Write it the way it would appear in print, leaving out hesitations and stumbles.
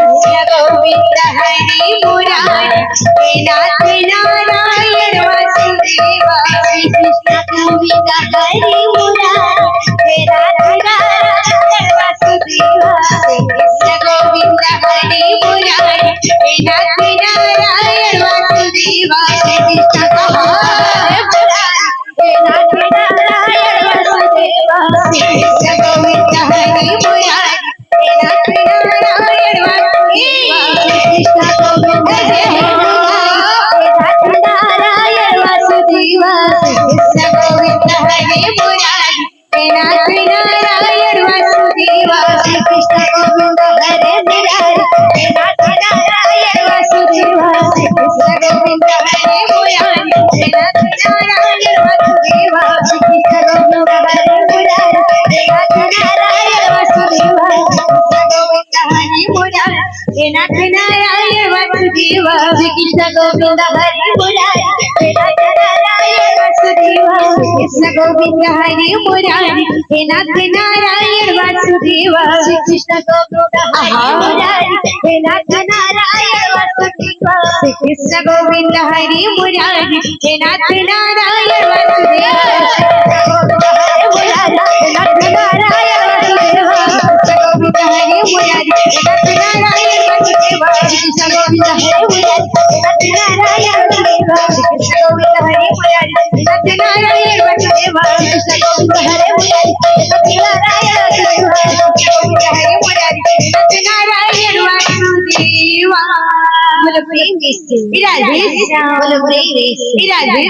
Krishna Govinda Hari Murari, Narayan Vasudeva, Krishna Govinda Hari Murari, Nath Narayan Vasudeva, Krishna Govinda Hari Murari, Nath Narayan Vasudeva, Krishna Govinda Hari Murari, Nath Narayan Vasudeva, Nath Narayan Vasudeva, Krishna Govinda Hari Murari, Nath Narayan Vasudeva, Krishna Govinda Hari Murari, Narayan Vasudeva, Krishna Govinda Hari Murari, Narayan Vasudeva, Krishna Govinda Hari Murari, Narayan Vasudeva, Krishna Govinda Hari Murari, Narayan Vasudeva. Bolo prem Radhe Radhe, bolo prem Radhe Radhe.